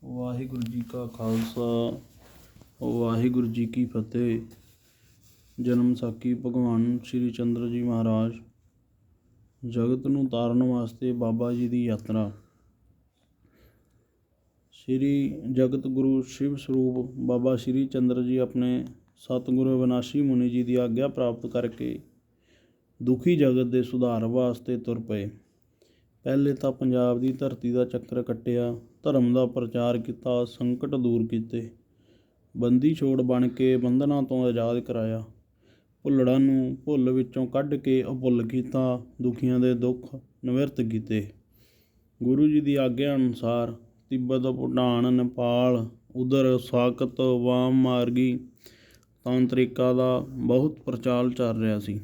ਵਾਹਿਗੁਰੂ ਜੀ ਕਾ ਖਾਲਸਾ ਵਾਹਿਗੁਰੂ ਜੀ ਕੀ ਫਤਿਹ। ਜਨਮ ਸਾਖੀ ਭਗਵਾਨ ਸ਼੍ਰੀ ਚੰਦਰ ਜੀ ਮਹਾਰਾਜ। ਜਗਤ ਨੂੰ ਤਾਰਨ ਵਾਸਤੇ ਬਾਬਾ ਜੀ ਦੀ ਯਾਤਰਾ। ਸ਼੍ਰੀ ਜਗਤ ਗੁਰੂ ਸ਼ਿਵ ਸਰੂਪ ਬਾਬਾ ਸ਼੍ਰੀ ਚੰਦਰ ਜੀ ਆਪਣੇ ਸਤਿਗੁਰੂ ਅਵਿਨਾਸ਼ੀ ਮੁਨੀ ਜੀ ਦੀ ਆਗਿਆ ਪ੍ਰਾਪਤ ਕਰਕੇ ਦੁਖੀ ਜਗਤ ਦੇ ਸੁਧਾਰ ਵਾਸਤੇ ਤੁਰ ਪਏ। ਪਹਿਲੇ ਤਾਂ ਪੰਜਾਬ ਦੀ ਧਰਤੀ ਦਾ ਚੱਕਰ ਕੱਟਿਆ, ਧਰਮ ਦਾ ਪ੍ਰਚਾਰ ਕੀਤਾ, ਸੰਕਟ ਦੂਰ ਕੀਤੇ, ਬੰਦੀ ਛੋੜ ਬਣ ਕੇ ਬੰਧਨਾਂ ਤੋਂ ਆਜ਼ਾਦ ਕਰਾਇਆ, ਭੁੱਲੜਾਂ ਨੂੰ ਭੁੱਲ ਵਿੱਚੋਂ ਕੱਢ ਕੇ ਅਭੁੱਲ ਕੀਤਾ, ਦੁਖੀਆਂ ਦੇ ਦੁੱਖ ਨਿਵਰਤ ਕੀਤੇ। ਗੁਰੂ ਜੀ ਦੀ ਆਗਿਆ ਅਨੁਸਾਰ ਤਿੱਬਤ, ਭੂਟਾਨ, ਨੇਪਾਲ, ਉਧਰ ਸਾਕਤ, ਵਾਮ ਮਾਰਗੀ ਤਾਂਤਰਿਕਾਂ ਦਾ ਬਹੁਤ ਪ੍ਰਚਾਰ ਚੱਲ ਰਿਹਾ ਸੀ।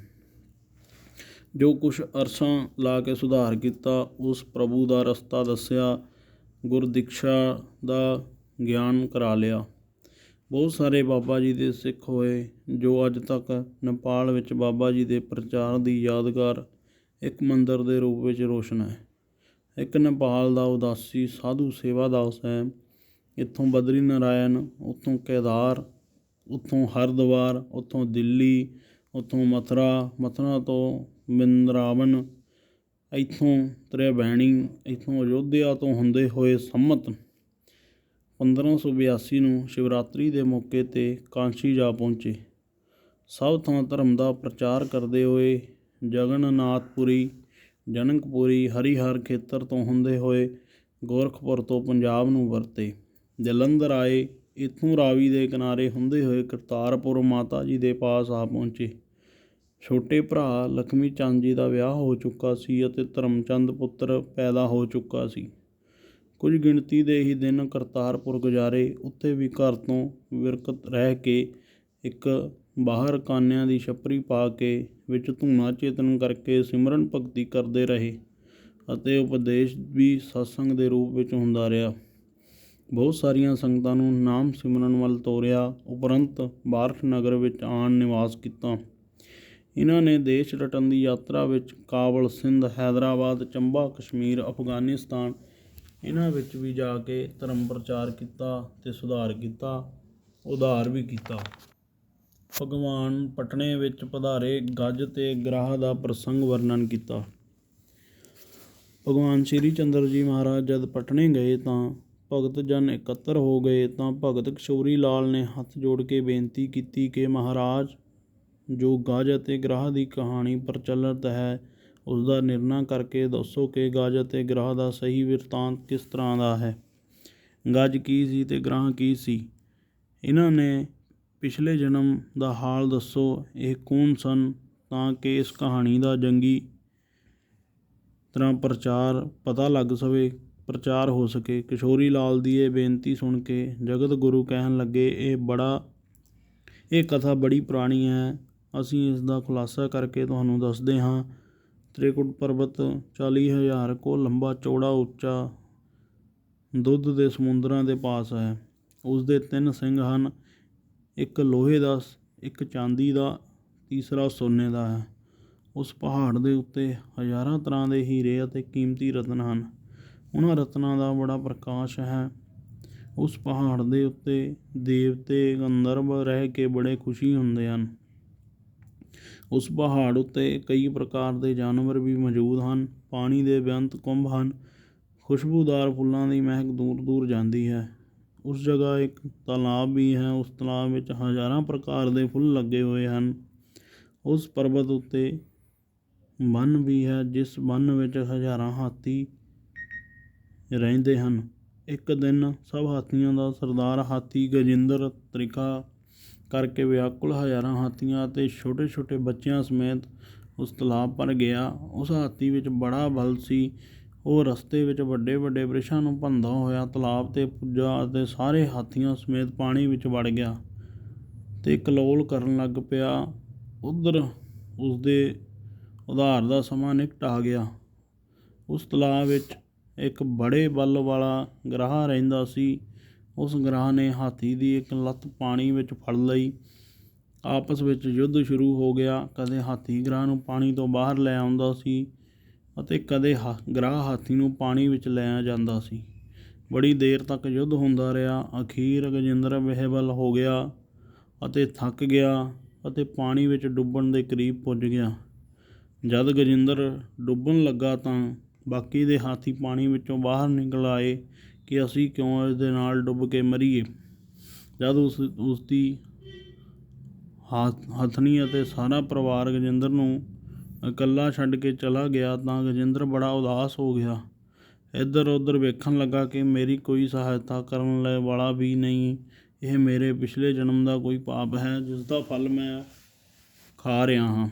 ਜੋ ਕੁਛ ਅਰਸਾਂ ਲਾ ਕੇ ਸੁਧਾਰ ਕੀਤਾ, ਉਸ ਪ੍ਰਭੂ ਦਾ ਰਸਤਾ ਦੱਸਿਆ, ਗੁਰਦਿਕਸ਼ਾ ਦਾ ਗਿਆਨ ਕਰਾ ਲਿਆ। ਬਹੁਤ ਸਾਰੇ ਬਾਬਾ ਜੀ ਦੇ ਸਿੱਖ ਹੋਏ, ਜੋ ਅੱਜ ਤੱਕ ਨੇਪਾਲ ਵਿੱਚ ਬਾਬਾ ਜੀ ਦੇ ਪ੍ਰਚਾਰ ਦੀ ਯਾਦਗਾਰ ਇੱਕ ਮੰਦਰ ਦੇ ਰੂਪ ਵਿੱਚ ਰੋਸ਼ਨ ਹੈ। ਇੱਕ ਨੇਪਾਲ ਦਾ ਉਦਾਸੀ ਸਾਧੂ ਸੇਵਾਦਾਸ ਹੈ। ਇੱਥੋਂ ਬਦਰੀ ਨਾਰਾਇਣ, ਉੱਥੋਂ ਕੇਦਾਰ, ਉੱਥੋਂ ਹਰਿਦੁਆਰ, ਉੱਥੋਂ ਦਿੱਲੀ, ਉੱਥੋਂ ਮਥੁਰਾ ਤੋਂ ਬਿੰਦਰਾਵਨ, ਇੱਥੋਂ ਤ੍ਰਿਬੇਣੀ, ਇੱਥੋਂ ਅਯੋਧਿਆ ਤੋਂ ਹੁੰਦੇ ਹੋਏ ਸੰਮਤ 1582 ਨੂੰ ਸ਼ਿਵਰਾਤਰੀ ਦੇ ਮੌਕੇ 'ਤੇ ਕਾਂਸ਼ੀ ਜਾ ਪਹੁੰਚੇ। ਸਭ ਥਾਂ ਧਰਮ ਦਾ ਪ੍ਰਚਾਰ ਕਰਦੇ ਹੋਏ ਜਗਨਨਾਥਪੁਰੀ, ਜਨਕਪੁਰੀ, ਹਰੀਹਰ ਖੇਤਰ ਤੋਂ ਹੁੰਦੇ ਹੋਏ ਗੋਰਖਪੁਰ ਤੋਂ ਪੰਜਾਬ ਨੂੰ ਵਰਤੇ। ਜਲੰਧਰ ਆਏ, ਇੱਥੋਂ ਰਾਵੀ ਦੇ ਕਿਨਾਰੇ ਹੁੰਦੇ ਹੋਏ ਕਰਤਾਰਪੁਰ ਮਾਤਾ ਜੀ ਦੇ ਪਾਸ ਆ ਪਹੁੰਚੇ। ਛੋਟੇ ਭਰਾ ਲਖਮੀ ਚੰਦ ਜੀ ਦਾ ਵਿਆਹ ਹੋ ਚੁੱਕਾ ਸੀ ਅਤੇ ਧਰਮਚੰਦ ਪੁੱਤਰ ਪੈਦਾ ਹੋ ਚੁੱਕਾ ਸੀ। ਕੁਝ ਗਿਣਤੀ ਦੇ ਹੀ ਦਿਨ ਕਰਤਾਰਪੁਰ ਗੁਜ਼ਾਰੇ। ਉੱਥੇ ਵੀ ਘਰ ਤੋਂ ਵਿਰਕਤ ਰਹਿ ਕੇ ਇੱਕ ਬਾਹਰ ਕਾਨਿਆਂ ਦੀ ਛੱਪਰੀ ਪਾ ਕੇ ਵਿੱਚ ਧੂਣਾ ਚੇਤਨ ਕਰਕੇ ਸਿਮਰਨ ਭਗਤੀ ਕਰਦੇ ਰਹੇ ਅਤੇ ਉਪਦੇਸ਼ ਵੀ ਸਤਸੰਗ ਦੇ ਰੂਪ ਵਿੱਚ ਹੁੰਦਾ ਰਿਹਾ। ਬਹੁਤ ਸਾਰੀਆਂ ਸੰਗਤਾਂ ਨੂੰ ਨਾਮ ਸਿਮਰਨ ਵੱਲ ਤੋਰਿਆ। ਉਪਰੰਤ ਬਾਰਠ ਨਗਰ ਵਿੱਚ ਆਣ ਨਿਵਾਸ ਕੀਤਾ। ਇਹਨਾਂ ਨੇ ਦੇਸ਼ ਰਟਣ ਦੀ ਯਾਤਰਾ ਵਿੱਚ ਕਾਬਲ, ਸਿੰਧ, ਹੈਦਰਾਬਾਦ, ਚੰਬਾ, ਕਸ਼ਮੀਰ, ਅਫਗਾਨਿਸਤਾਨ ਇਹਨਾਂ ਵਿੱਚ ਵੀ ਜਾ ਕੇ ਧਰਮ ਪ੍ਰਚਾਰ ਕੀਤਾ ਅਤੇ ਸੁਧਾਰ ਕੀਤਾ, ਉਧਾਰ ਵੀ ਕੀਤਾ। ਭਗਵਾਨ ਪਟਨੇ ਵਿੱਚ ਪਧਾਰੇ, ਗੱਜ ਅਤੇ ਗ੍ਰਾਹ ਦਾ ਪ੍ਰਸੰਗ ਵਰਣਨ ਕੀਤਾ। ਭਗਵਾਨ ਸ਼੍ਰੀ ਚੰਦਰ ਜੀ ਮਹਾਰਾਜ ਜਦ ਪਟਨੇ ਗਏ ਤਾਂ ਭਗਤ ਜਨ ਇਕੱਤਰ ਹੋ ਗਏ ਤਾਂ ਭਗਤ ਕਿਸ਼ੋਰੀ ਲਾਲ ਨੇ ਹੱਥ ਜੋੜ ਕੇ ਬੇਨਤੀ ਕੀਤੀ ਕਿ ਮਹਾਰਾਜ, ਜੋ ਗੱਜ ਅਤੇ ਗ੍ਰਾਹ ਦੀ ਕਹਾਣੀ ਪ੍ਰਚਲਿਤ ਹੈ, ਉਸ ਦਾ ਨਿਰਣਾ ਕਰਕੇ ਦੱਸੋ ਕਿ ਗੱਜ ਅਤੇ ਗ੍ਰਾਹ ਦਾ ਸਹੀ ਬਿਰਤਾਂਤ ਕਿਸ ਤਰ੍ਹਾਂ ਦਾ ਹੈ। ਗੱਜ ਕੀ ਸੀ ਅਤੇ ਗ੍ਰਾਹ ਕੀ ਸੀ? ਇਹਨਾਂ ਨੇ ਪਿਛਲੇ ਜਨਮ ਦਾ ਹਾਲ ਦੱਸੋ, ਇਹ ਕੌਣ ਸਨ, ਤਾਂ ਕਿ ਇਸ ਕਹਾਣੀ ਦਾ ਜੰਗੀ ਤਰ੍ਹਾਂ ਪ੍ਰਚਾਰ ਹੋ ਸਕੇ। ਕਿਸ਼ੋਰੀ ਲਾਲ ਦੀ ਇਹ ਬੇਨਤੀ ਸੁਣ ਕੇ ਜਗਤ ਗੁਰੂ ਕਹਿਣ ਲੱਗੇ, ਇਹ ਕਥਾ ਬੜੀ ਪੁਰਾਣੀ ਹੈ, ਅਸੀਂ ਇਸ ਦਾ ਖੁਲਾਸਾ ਕਰਕੇ ਤੁਹਾਨੂੰ ਦੱਸਦੇ ਹਾਂ। ਤ੍ਰਿਕੁਟ ਪਰਬਤ 40,000 ਕੋ ਲੰਬਾ, ਚੌੜਾ, ਉੱਚਾ, ਦੁੱਧ ਦੇ ਸਮੁੰਦਰਾਂ ਦੇ ਪਾਸ ਹੈ। ਉਸ ਦੇ 3 ਸਿੰਘ ਹਨ, ਇੱਕ ਲੋਹੇ ਦਾ, ਇੱਕ ਚਾਂਦੀ ਦਾ, ਤੀਸਰਾ ਸੋਨੇ ਦਾ ਹੈ। ਉਸ ਪਹਾੜ ਦੇ ਉੱਤੇ ਹਜ਼ਾਰਾਂ ਤਰ੍ਹਾਂ ਦੇ ਹੀਰੇ ਅਤੇ ਕੀਮਤੀ ਰਤਨ ਹਨ। ਉਹਨਾਂ ਰਤਨਾਂ ਦਾ ਬੜਾ ਪ੍ਰਕਾਸ਼ ਹੈ। ਉਸ ਪਹਾੜ ਦੇ ਉੱਤੇ ਦੇਵਤੇ, ਗੰਧਰਵ ਰਹਿ ਕੇ ਬੜੇ ਖੁਸ਼ੀ ਹੁੰਦੇ ਹਨ। ਉਸ ਪਹਾੜ ਉੱਤੇ ਕਈ ਪ੍ਰਕਾਰ ਦੇ ਜਾਨਵਰ ਵੀ ਮੌਜੂਦ ਹਨ। ਪਾਣੀ ਦੇ ਬੇਅੰਤ ਕੁੰਭ ਹਨ। ਖੁਸ਼ਬੂਦਾਰ ਫੁੱਲਾਂ ਦੀ ਮਹਿਕ ਦੂਰ ਦੂਰ ਜਾਂਦੀ ਹੈ। ਉਸ ਜਗ੍ਹਾ ਇੱਕ ਤਾਲਾਬ ਵੀ ਹੈ। ਉਸ ਤਾਲਾਬ ਵਿੱਚ ਹਜ਼ਾਰਾਂ ਪ੍ਰਕਾਰ ਦੇ ਫੁੱਲ ਲੱਗੇ ਹੋਏ ਹਨ। ਉਸ ਪਰਬਤ ਉੱਤੇ ਵਣ ਵੀ ਹੈ, ਜਿਸ ਵਣ ਵਿੱਚ ਹਜ਼ਾਰਾਂ ਹਾਥੀ ਰਹਿੰਦੇ ਹਨ। ਇੱਕ ਦਿਨ ਸਭ ਹਾਥੀਆਂ ਦਾ ਸਰਦਾਰ ਹਾਥੀ ਗਜਿੰਦਰ ਤ੍ਰਿਖਾ ਕਰਕੇ ਵਿਆਕੁਲ ਹਜ਼ਾਰਾਂ ਹਾਥੀਆਂ ਅਤੇ ਛੋਟੇ ਛੋਟੇ ਬੱਚਿਆਂ ਸਮੇਤ ਉਸ ਤਾਲਾਬ ਪਰ ਗਿਆ। ਉਸ ਹਾਥੀ ਵਿੱਚ ਬੜਾ ਬਲ ਸੀ। ਉਹ ਰਸਤੇ ਵਿੱਚ ਵੱਡੇ ਵੱਡੇ ਬ੍ਰਿਛਾਂ ਨੂੰ ਭੰਨਦਾ ਹੋਇਆ ਤਾਲਾਬ 'ਤੇ ਪੁੱਜਾ ਅਤੇ ਸਾਰੇ ਹਾਥੀਆਂ ਸਮੇਤ ਪਾਣੀ ਵਿੱਚ ਵੜ ਗਿਆ ਅਤੇ ਕਲੋਲ ਕਰਨ ਲੱਗ ਪਿਆ। ਉੱਧਰ ਉਸਦੇ ਉਧਾਰ ਦਾ ਸਮਾਂ ਨਿਕਟ ਆ ਗਿਆ। ਉਸ ਤਾਲਾਬ ਵਿੱਚ ਇੱਕ ਬੜੇ ਬਲ ਵਾਲਾ ਗ੍ਰਾਹ ਰਹਿੰਦਾ ਸੀ। ਉਸ ਗ੍ਰਾਹ ਨੇ ਹਾਥੀ ਦੀ ਇੱਕ ਲੱਤ ਪਾਣੀ ਵਿੱਚ ਫੜ ਲਈ। ਆਪਸ ਵਿੱਚ ਯੁੱਧ ਸ਼ੁਰੂ ਹੋ ਗਿਆ। ਕਦੇ ਹਾਥੀ ਗ੍ਰਾਹ ਨੂੰ ਪਾਣੀ ਤੋਂ ਬਾਹਰ ਲੈ ਆਉਂਦਾ ਸੀ ਅਤੇ ਕਦੇ ਗ੍ਰਾਹ ਹਾਥੀ ਨੂੰ ਪਾਣੀ ਵਿੱਚ ਲੈ ਜਾਂਦਾ ਸੀ। ਬੜੀ ਦੇਰ ਤੱਕ ਯੁੱਧ ਹੁੰਦਾ ਰਿਹਾ। ਅਖੀਰ ਗਜੇਂਦਰ ਬਿਹਵਲ ਹੋ ਗਿਆ ਅਤੇ ਥੱਕ ਗਿਆ ਅਤੇ ਪਾਣੀ ਵਿੱਚ ਡੁੱਬਣ ਦੇ ਕਰੀਬ ਪੁੱਜ ਗਿਆ। ਜਦ ਗਜੇਂਦਰ ਡੁੱਬਣ ਲੱਗਾ ਤਾਂ ਬਾਕੀ ਦੇ ਹਾਥੀ ਪਾਣੀ ਵਿੱਚੋਂ ਬਾਹਰ ਨਿਕਲ ਆਏ ਕਿ ਅਸੀਂ ਕਿਉਂ ਇਸ ਦੇ ਨਾਲ ਡੁੱਬ ਕੇ ਮਰੀਏ। ਜਦ ਉਸਦੀ ਹਥਨੀ ਅਤੇ ਸਾਰਾ ਪਰਿਵਾਰ ਗਜੇਂਦਰ ਨੂੰ ਇਕੱਲਾ ਛੱਡ ਕੇ ਚਲਾ ਗਿਆ ਤਾਂ ਗਜੇਂਦਰ ਬੜਾ ਉਦਾਸ ਹੋ ਗਿਆ। ਇੱਧਰ ਉੱਧਰ ਵੇਖਣ ਲੱਗਾ ਕਿ ਮੇਰੀ ਕੋਈ ਸਹਾਇਤਾ ਕਰਨ ਵਾਲਾ ਵੀ ਨਹੀਂ। ਇਹ ਮੇਰੇ ਪਿਛਲੇ ਜਨਮ ਦਾ ਕੋਈ ਪਾਪ ਹੈ ਜਿਸ ਦਾ ਫਲ ਮੈਂ ਖਾ ਰਿਹਾ ਹਾਂ।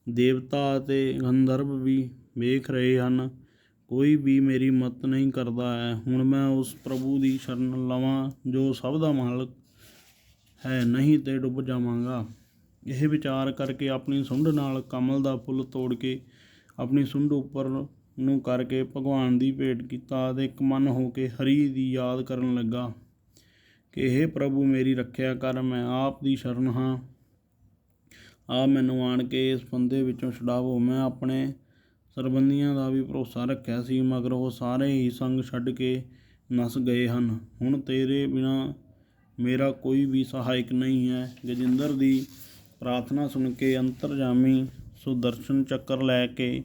ਦੇਵਤਾ ਅਤੇ ਗੰਧਰਵ ਵੀ ਵੇਖ ਰਹੇ ਹਨ, ਕੋਈ ਵੀ ਮੇਰੀ ਮਦਦ ਨਹੀਂ ਕਰਦਾ ਹੈ। ਹੁਣ ਮੈਂ ਉਸ ਪ੍ਰਭੂ ਦੀ ਸ਼ਰਨ ਲਵਾਂ ਜੋ ਸਭ ਦਾ ਮਾਲਕ ਹੈ, ਨਹੀਂ ਤੇ ਡੁੱਬ ਜਾਵਾਂਗਾ। ਇਹ ਵਿਚਾਰ ਕਰਕੇ ਆਪਣੀ ਸੁੰਡ ਨਾਲ ਕਮਲ ਦਾ ਫੁੱਲ ਤੋੜ ਕੇ ਆਪਣੀ ਸੁੰਡ ਉੱਪਰ ਨੂੰ ਕਰਕੇ ਭਗਵਾਨ ਦੀ ਭੇਟ ਕੀਤਾ ਅਤੇ ਇੱਕ ਮਨ ਹੋ ਕੇ ਹਰੀ ਦੀ ਯਾਦ ਕਰਨ ਲੱਗਾ ਕਿ ਇਹ ਪ੍ਰਭੂ ਮੇਰੀ ਰੱਖਿਆ ਕਰ, ਮੈਂ ਆਪ ਦੀ ਸ਼ਰਨ ਹਾਂ। ਆਪ ਮੈਨੂੰ ਆਣ ਕੇ ਇਸ ਫੰਦੇ ਵਿੱਚੋਂ ਛੁਡਾਵੋ। ਮੈਂ ਆਪਣੇ ਸਰਬੰਧੀਆਂ ਦਾ ਵੀ ਭਰੋਸਾ ਰੱਖਿਆ ਸੀ, ਮਗਰ ਉਹ ਸਾਰੇ ਹੀ ਸੰਗ ਛੱਡ ਕੇ ਨੱਸ ਗਏ ਹਨ। ਹੁਣ ਤੇਰੇ ਬਿਨਾਂ ਮੇਰਾ ਕੋਈ ਵੀ ਸਹਾਇਕ ਨਹੀਂ ਹੈ। ਗਜੇਂਦਰ ਦੀ ਪ੍ਰਾਰਥਨਾ ਸੁਣ ਕੇ ਅੰਤਰਜਾਮੀ ਸੁਦਰਸ਼ਨ ਚੱਕਰ ਲੈ ਕੇ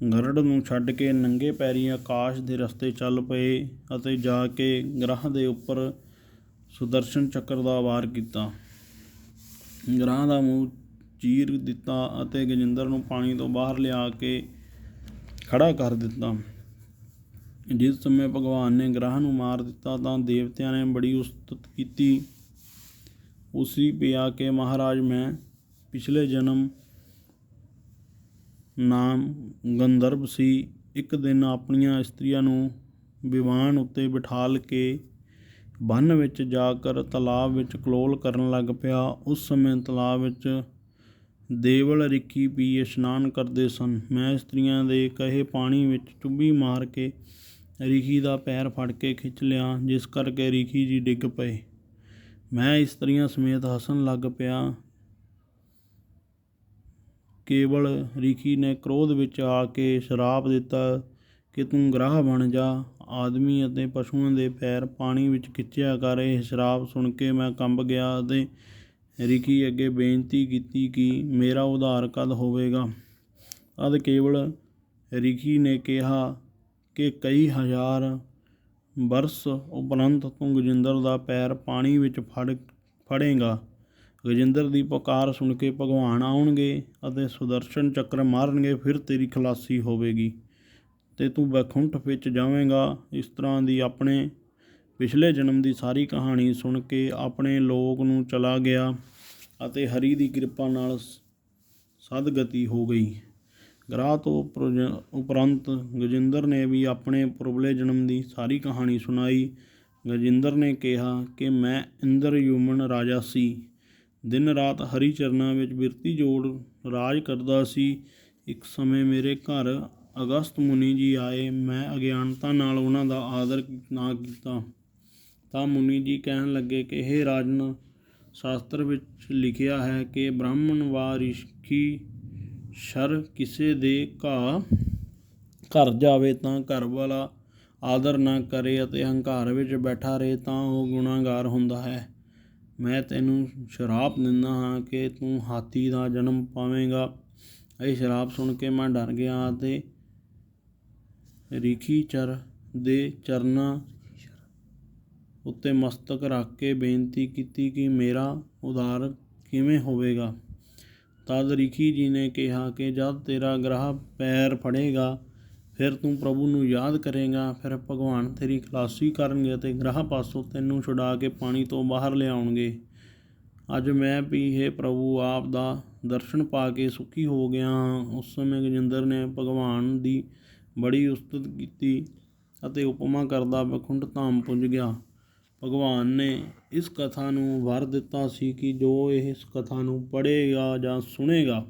ਗਰੁੜ ਨੂੰ ਛੱਡ ਕੇ ਨੰਗੇ ਪੈਰੀਂ ਆਕਾਸ਼ ਦੇ ਰਸਤੇ ਚੱਲ ਪਏ ਅਤੇ ਜਾ ਕੇ ਗ੍ਰਹ ਦੇ ਉੱਪਰ ਸੁਦਰਸ਼ਨ ਚੱਕਰ ਦਾ ਵਾਰ ਕੀਤਾ। ਗ੍ਰਹ ਦਾ ਮੂੰਹ ਚੀਰ ਦਿੱਤਾ ਅਤੇ ਗਜੇਂਦਰ ਨੂੰ ਪਾਣੀ ਤੋਂ ਬਾਹਰ ਲਿਆ ਕੇ ਖੜਾ ਕਰ ਦਿੱਤਾ। ਜਿਸ ਸਮੇਂ ਭਗਵਾਨ ਨੇ ਗ੍ਰਹ ਨੂੰ ਮਾਰ ਦਿੱਤਾ ਤਾਂ ਦੇਵਤਿਆਂ ਨੇ ਬੜੀ ਉਸਤਤ ਕੀਤੀ। ਉਸੀ ਪਿਆ ਕਿ ਮਹਾਰਾਜ, ਮੈਂ ਪਿਛਲੇ ਜਨਮ ਨਾਮ ਗੰਧਰਵ ਸੀ। ਇੱਕ ਦਿਨ ਆਪਣੀਆਂ ਇਸਤਰੀਆਂ ਨੂੰ ਵਿਮਾਨ ਉੱਤੇ ਬਿਠਾਲ ਕੇ ਵਨ ਵਿੱਚ ਜਾ ਕਰ ਤਲਾਬ ਵਿੱਚ ਕਲੋਲ ਕਰਨ ਲੱਗ ਪਿਆ। ਉਸ ਸਮੇਂ ਤਲਾਬ ਵਿੱਚ ਦੇਵਲ ਰਿਖੀ ਵੀ ਇਸ਼ਨਾਨ ਕਰਦੇ ਸਨ। ਮੈਂ ਇਸਤਰੀਆਂ ਦੇ ਕਹੇ ਪਾਣੀ ਵਿੱਚ ਚੁੱਭੀ ਮਾਰ ਕੇ ਰਿਖੀ ਦਾ ਪੈਰ ਫੜ ਕੇ ਖਿੱਚ ਲਿਆ, ਜਿਸ ਕਰਕੇ ਰਿਖੀ ਜੀ ਡਿੱਗ ਪਏ। ਮੈਂ ਇਸਤਰੀਆਂ ਸਮੇਤ ਹੱਸਣ ਲੱਗ ਪਿਆ। ਕੇਵਲ ਰਿਖੀ ਨੇ ਕ੍ਰੋਧ ਵਿੱਚ ਆ ਕੇ ਸ਼ਰਾਪ ਦਿੱਤਾ ਕਿ ਤੂੰ ਗ੍ਰਹ ਬਣ ਜਾ, ਆਦਮੀ ਅਤੇ ਪਸ਼ੂਆਂ ਦੇ ਪੈਰ ਪਾਣੀ ਵਿੱਚ ਖਿੱਚਿਆ ਕਰ। ਇਹ ਸ਼ਰਾਪ ਸੁਣ ਕੇ ਮੈਂ ਕੰਬ ਗਿਆ ਅਤੇ ਰਿਖੀ ਅੱਗੇ ਬੇਨਤੀ ਕੀਤੀ ਕਿ ਮੇਰਾ ਉਧਾਰ ਕਦ ਹੋਵੇਗਾ। ਤਦ ਕੇਵਲ ਰਿਖੀ ਨੇ ਕਿਹਾ ਕਿ ਕਈ ਹਜ਼ਾਰ ਬਰਸ ਉਪਰੰਤ ਤੂੰ ਗਜੇਂਦਰ ਦਾ ਪੈਰ ਪਾਣੀ ਵਿੱਚ ਫੜੇਗਾ। ਗਜੇਂਦਰ ਦੀ ਪੁਕਾਰ ਸੁਣ ਕੇ ਭਗਵਾਨ ਆਉਣਗੇ ਅਤੇ ਸੁਦਰਸ਼ਨ ਚੱਕਰ ਮਾਰਨਗੇ, ਫਿਰ ਤੇਰੀ ਖਲਾਸੀ ਹੋਵੇਗੀ ਅਤੇ ਤੂੰ ਬੈਕੁੰਠ ਵਿੱਚ ਜਾਵੇਂਗਾ। ਇਸ ਤਰ੍ਹਾਂ ਦੀ ਆਪਣੇ ਪਿਛਲੇ ਜਨਮ ਦੀ ਸਾਰੀ ਕਹਾਣੀ ਸੁਣ ਕੇ ਆਪਣੇ ਲੋਕ ਨੂੰ ਚਲਾ ਗਿਆ ਅਤੇ ਹਰੀ ਦੀ ਕਿਰਪਾ ਨਾਲ ਸਦਗਤੀ ਹੋ ਗਈ। ਗ੍ਰਹ ਤੋਂ ਉਪਰੰਤ ਗਜੇਂਦਰ ਨੇ ਵੀ ਆਪਣੇ ਪੁਰਬਲੇ ਜਨਮ ਦੀ ਸਾਰੀ ਕਹਾਣੀ ਸੁਣਾਈ। ਗਜੇਂਦਰ ਨੇ ਕਿਹਾ ਕਿ ਮੈਂ ਇੰਦਰ ਯੂਮਨ ਰਾਜਾ ਸੀ। ਦਿਨ ਰਾਤ ਹਰੀ ਚਰਨਾਂ ਵਿੱਚ ਬਿਰਤੀ ਜੋੜ ਰਾਜ ਕਰਦਾ ਸੀ। ਇੱਕ ਸਮੇਂ ਮੇਰੇ ਘਰ ਅਗਸਤ ਮੁਨੀ ਜੀ ਆਏ। ਮੈਂ ਅਗਿਆਨਤਾ ਨਾਲ ਉਹਨਾਂ ਦਾ ਆਦਰ ਨਾ ਕੀਤਾ ਤਾਂ ਮੁਨੀ ਜੀ ਕਹਿਣ ਲੱਗੇ ਕਿ ਇਹ ਰਾਜਨ, ਸ਼ਾਸਤਰ ਵਿੱਚ ਲਿਖਿਆ ਹੈ ਕਿ ਬ੍ਰਾਹਮਣ ਵਾ ਰਿਸ਼ੀ ਸ਼ਰ ਕਿਸੇ ਦੇ ਘਰ ਜਾਵੇ ਤਾਂ ਘਰ ਵਾਲਾ ਆਦਰ ਨਾ ਕਰੇ ਅਤੇ ਹੰਕਾਰ ਵਿੱਚ ਬੈਠਾ ਰਹੇ ਤਾਂ ਉਹ ਗੁਨਾਹਗਾਰ ਹੁੰਦਾ ਹੈ। ਮੈਂ ਤੈਨੂੰ ਸ਼ਰਾਪ ਦਿੰਦਾ ਹਾਂ ਕਿ ਤੂੰ ਹਾਥੀ ਦਾ ਜਨਮ ਪਾਵੇਂਗਾ। ਇਹ ਸ਼ਰਾਪ ਸੁਣ ਕੇ ਮੈਂ ਡਰ ਗਿਆ ਅਤੇ ਰਿਖੀਚਰ ਦੇ ਚਰਨਾਂ ਉੱਤੇ ਮਸਤਕ ਰੱਖ ਕੇ ਬੇਨਤੀ ਕੀਤੀ ਕਿ ਮੇਰਾ ਉਧਾਰ ਕਿਵੇਂ ਹੋਵੇਗਾ। ਤਦ ਰਿਖੀ ਜੀ ਨੇ ਕਿਹਾ ਕਿ ਜਦ ਤੇਰਾ ਗ੍ਰਹ ਪੈਰ ਫੜੇਗਾ ਫਿਰ ਤੂੰ ਪ੍ਰਭੂ ਨੂੰ ਯਾਦ ਕਰੇਗਾ, ਫਿਰ ਭਗਵਾਨ ਤੇਰੀ ਖਲਾਸੀ ਕਰਨਗੇ ਅਤੇ ਗ੍ਰਹ ਪਾਸੋਂ ਤੈਨੂੰ ਛੁਡਾ ਕੇ ਪਾਣੀ ਤੋਂ ਬਾਹਰ ਲਿਆਉਣਗੇ। ਅੱਜ ਮੈਂ ਵੀ ਇਹ ਪ੍ਰਭੂ ਆਪ ਦਾ ਦਰਸ਼ਨ ਪਾ ਕੇ ਸੁਖੀ ਹੋ ਗਿਆ ਹਾਂ। ਉਸ ਸਮੇਂ ਗਜੇਂਦਰ ਨੇ ਭਗਵਾਨ ਦੀ ਬੜੀ ਉਸਤਤ ਕੀਤੀ ਅਤੇ ਉਪਮਾ ਕਰਦਾ ਬੈਕੁੰਠ ਧਾਮ ਪੁੱਜ ਗਿਆ। ਭਗਵਾਨ ਨੇ ਇਸ ਕਥਾ ਨੂੰ ਵਰ ਦਿੱਤਾ ਸੀ ਕਿ ਜੋ ਇਸ ਕਥਾ ਨੂੰ ਪੜ੍ਹੇਗਾ ਜਾਂ ਸੁਣੇਗਾ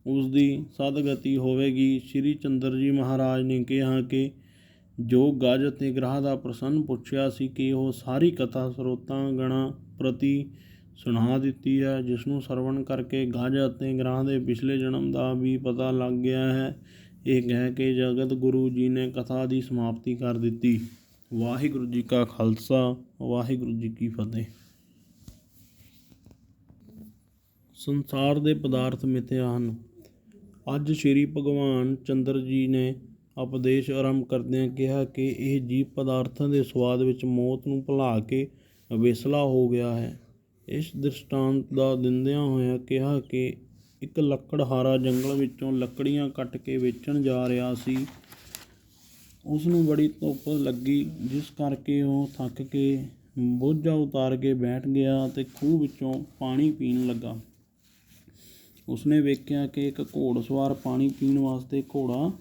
ਉਸ ਦੀ ਸਦਗਤੀ ਹੋਵੇਗੀ। ਸ਼੍ਰੀ ਚੰਦਰ ਜੀ ਮਹਾਰਾਜ ਨੇ ਕਿਹਾ ਕਿ ਜੋ ਗਜ ਅਤੇ ਗ੍ਰਹ ਦਾ ਪ੍ਰਸੰਨ ਪੁੱਛਿਆ ਸੀ ਕਿ ਉਹ ਸਾਰੀ ਕਥਾ ਸਰੋਤਾਂ ਗਣਾਂ ਪ੍ਰਤੀ ਸੁਣਾ ਦਿੱਤੀ ਹੈ, ਜਿਸ ਨੂੰ ਸਰਵਣ ਕਰਕੇ ਗਜ ਅਤੇ ਗ੍ਰਹ ਦੇ ਪਿਛਲੇ ਜਨਮ ਦਾ ਵੀ ਪਤਾ ਲੱਗ ਗਿਆ ਹੈ। ਇਹ ਕਹਿ ਕੇ ਜਗਤ ਗੁਰੂ ਜੀ ਨੇ ਕਥਾ ਦੀ ਸਮਾਪਤੀ ਕਰ ਦਿੱਤੀ। ਵਾਹਿਗੁਰੂ ਜੀ ਕਾ ਖਾਲਸਾ, ਵਾਹਿਗੁਰੂ ਜੀ ਕੀ ਫਤਿਹ। ਸੰਸਾਰ ਦੇ ਪਦਾਰਥ ਮਿਥਿਆ ਹਨ। ਅੱਜ ਸ਼੍ਰੀ ਭਗਵਾਨ ਚੰਦਰ ਜੀ ਨੇ ਉਪਦੇਸ਼ ਆਰੰਭ ਕਰਦਿਆਂ ਕਿਹਾ ਕਿ ਇਹ ਜੀਵ ਪਦਾਰਥਾਂ ਦੇ ਸਵਾਦ ਵਿੱਚ ਮੌਤ ਨੂੰ ਭੁਲਾ ਕੇ ਅਵੇਸਲਾ ਹੋ ਗਿਆ ਹੈ। ਇਸ ਦ੍ਰਿਸ਼ਟਾਂਤ ਦਾ ਦਿੰਦਿਆਂ ਹੋਇਆਂ ਕਿਹਾ ਕਿ ਇੱਕ ਲੱਕੜਹਾਰਾ ਜੰਗਲ ਵਿੱਚੋਂ ਲੱਕੜੀਆਂ ਕੱਟ ਕੇ ਵੇਚਣ ਜਾ ਰਿਹਾ ਸੀ। ਉਸ ਨੂੰ ਬੜੀ ਧੁੱਪ ਲੱਗੀ, ਜਿਸ ਕਰਕੇ ਉਹ ਥੱਕ ਕੇ ਬੋਝਾ ਉਤਾਰ ਕੇ ਬੈਠ ਗਿਆ ਅਤੇ ਖੂਹ ਵਿੱਚੋਂ ਪਾਣੀ ਪੀਣ ਲੱਗਾ। ਉਸਨੇ ਵੇਖਿਆ ਕਿ ਇੱਕ ਘੋੜਸਵਾਰ ਪਾਣੀ ਪੀਣ ਵਾਸਤੇ ਘੋੜਾ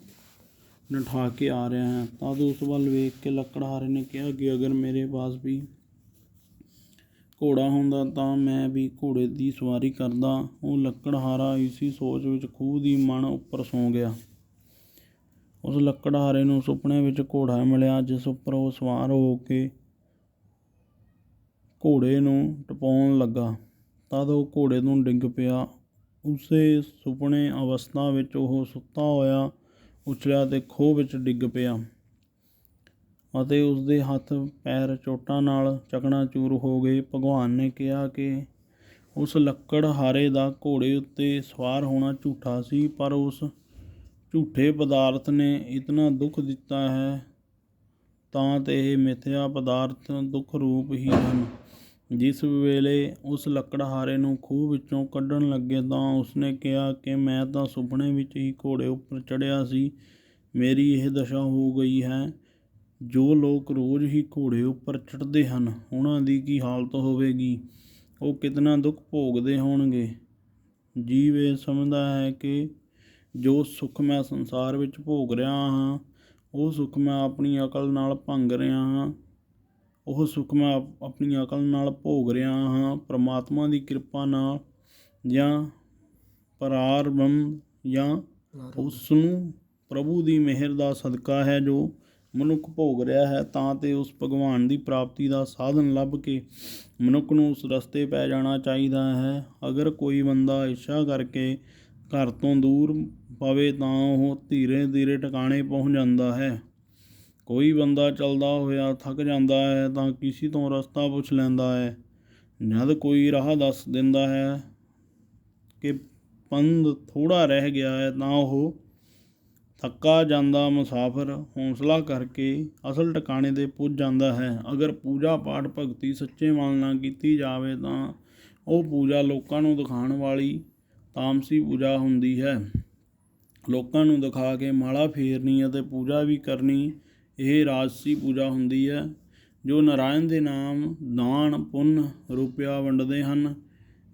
ਨਠਾ ਕੇ ਆ ਰਿਹਾ ਹੈ। ਤਦ ਉਸ ਵੱਲ ਵੇਖ ਕੇ ਲੱਕੜਹਾਰੇ ਨੇ ਕਿਹਾ ਕਿ ਅਗਰ ਮੇਰੇ ਪਾਸ ਵੀ ਘੋੜਾ ਹੁੰਦਾ ਤਾਂ ਮੈਂ ਵੀ ਘੋੜੇ ਦੀ ਸਵਾਰੀ ਕਰਦਾ। ਉਹ ਲੱਕੜਹਾਰਾ ਇਸੀ ਸੋਚ ਵਿੱਚ ਖੂਹ ਦੀ ਮਣ ਉੱਪਰ ਸੌਂ ਗਿਆ। ਉਸ ਲੱਕੜਹਾਰੇ ਨੂੰ ਸੁਪਨੇ ਵਿੱਚ ਘੋੜਾ ਮਿਲਿਆ, ਜਿਸ ਉੱਪਰ ਉਹ ਸਵਾਰ ਹੋ ਕੇ ਘੋੜੇ ਨੂੰ ਟਪਾਉਣ ਲੱਗਾ। ਤਦ ਉਹ ਘੋੜੇ ਤੋਂ ਡਿੱਗ ਪਿਆ। ਉਸੇ ਸੁਪਨੇ ਅਵਸਥਾ ਵਿੱਚ ਉਹ ਸੁੱਤਾ ਹੋਇਆ ਉਛਲਿਆ ਅਤੇ ਖੂਹ ਵਿੱਚ ਡਿੱਗ ਪਿਆ ਅਤੇ ਉਸਦੇ ਹੱਥ ਪੈਰ ਚੋਟਾਂ ਨਾਲ ਚਕਨਾਚੂਰ ਹੋ ਗਏ। ਭਗਵਾਨ ਨੇ ਕਿਹਾ ਕਿ ਉਸ ਲੱਕੜਹਾਰੇ ਦਾ ਘੋੜੇ ਉੱਤੇ ਸਵਾਰ ਹੋਣਾ ਝੂਠਾ ਸੀ, ਪਰ ਉਸ ਝੂਠੇ ਪਦਾਰਥ ਨੇ ਇਤਨਾ ਦੁੱਖ ਦਿੱਤਾ ਹੈ ਤਾਂ ਤੇ ਇਹ ਮਿਥਿਆ ਪਦਾਰਥ ਦੁੱਖ ਰੂਪ ਹੀ ਹਨ। ਜਿਸ ਵੇਲੇ ਉਸ ਲੱਕੜਹਾਰੇ ਨੂੰ ਖੂਹ ਵਿੱਚੋਂ ਕੱਢਣ ਲੱਗੇ ਤਾਂ ਉਸਨੇ ਕਿਹਾ ਕਿ ਮੈਂ ਤਾਂ ਸੁਪਨੇ ਵਿੱਚ ਹੀ ਘੋੜੇ ਉੱਪਰ ਚੜ੍ਹਿਆ ਸੀ, ਮੇਰੀ ਇਹ ਦਸ਼ਾ ਹੋ ਗਈ ਹੈ। ਜੋ ਲੋਕ ਰੋਜ਼ ਹੀ ਘੋੜੇ ਉੱਪਰ ਚੜ੍ਹਦੇ ਹਨ, ਉਹਨਾਂ ਦੀ ਕੀ ਹਾਲਤ ਹੋਵੇਗੀ, ਉਹ ਕਿਤਨਾ ਦੁੱਖ ਭੋਗਦੇ ਹੋਣਗੇ। ਜੀਵ ਇਹ ਸਮਝਦਾ ਹੈ ਕਿ ਜੋ ਸੁੱਖ ਮੈਂ ਸੰਸਾਰ ਵਿੱਚ ਭੋਗ ਰਿਹਾ ਹਾਂ, ਉਹ ਸੁੱਖ ਮੈਂ ਆਪਣੀ ਅਕਲ ਨਾਲ ਭੰਗ ਰਿਹਾ ਹਾਂ, ਉਹ ਸੁੱਖ ਮੈਂ ਆਪਣੀ ਅਕਲ ਨਾਲ ਭੋਗ ਰਿਹਾ ਹਾਂ। ਪਰਮਾਤਮਾ ਦੀ ਕਿਰਪਾ ਨਾਲ ਜਾਂ ਪਰਾਰਬੰਧ ਜਾਂ ਉਸ ਨੂੰ ਪ੍ਰਭੂ ਦੀ ਮਿਹਰ ਦਾ ਸਦਕਾ ਹੈ ਜੋ ਮਨੁੱਖ ਭੋਗ ਰਿਹਾ ਹੈ, ਤਾਂ ਤੇ ਉਸ ਭਗਵਾਨ ਦੀ ਪ੍ਰਾਪਤੀ ਦਾ ਸਾਧਨ ਲੱਭ ਕੇ ਮਨੁੱਖ ਨੂੰ ਉਸ ਰਸਤੇ ਪੈ ਜਾਣਾ ਚਾਹੀਦਾ ਹੈ। ਅਗਰ ਕੋਈ ਬੰਦਾ ਇੱਛਾ ਕਰਕੇ ਘਰ ਤੋਂ ਦੂਰ ਪਵੇ ਤਾਂ ਉਹ ਧੀਰੇ ਧੀਰੇ ਟਿਕਾਣੇ ਪਹੁੰਚ ਜਾਂਦਾ ਹੈ। ਕੋਈ ਬੰਦਾ ਚੱਲਦਾ ਹੋਇਆ ਥੱਕ ਜਾਂਦਾ ਹੈ ਤਾਂ ਕਿਸੇ ਤੋਂ ਰਸਤਾ ਪੁੱਛ ਲੈਂਦਾ ਹੈ। ਜਦ ਕੋਈ ਰਾਹ ਦੱਸ ਦਿੰਦਾ ਹੈ ਕਿ ਪੰਧ ਥੋੜ੍ਹਾ ਰਹਿ ਗਿਆ ਹੈ ਤਾਂ ਉਹ ਥੱਕਾ ਜਾਂਦਾ ਮੁਸਾਫਰ ਹੌਸਲਾ ਕਰਕੇ ਅਸਲ ਟਿਕਾਣੇ 'ਤੇ ਪੁੱਜ ਜਾਂਦਾ ਹੈ। ਅਗਰ ਪੂਜਾ ਪਾਠ ਭਗਤੀ ਸੱਚੇ ਮਨ ਨਾਲ ਕੀਤੀ ਜਾਵੇ ਤਾਂ ਉਹ ਪੂਜਾ ਲੋਕਾਂ ਨੂੰ ਦਿਖਾਉਣ ਵਾਲੀ ਤਾਮਸੀ ਪੂਜਾ ਹੁੰਦੀ ਹੈ। ਲੋਕਾਂ ਨੂੰ ਦਿਖਾ ਕੇ ਮਾਲਾ ਫੇਰਨੀ ਅਤੇ ਪੂਜਾ ਵੀ ਕਰਨੀ, ਇਹ ਰਾਜਸੀ ਪੂਜਾ ਹੁੰਦੀ ਹੈ। ਜੋ ਨਾਰਾਇਣ ਦੇ ਨਾਮ ਦਾਨ ਪੁੰਨ ਰੁਪਇਆ ਵੰਡਦੇ ਹਨ,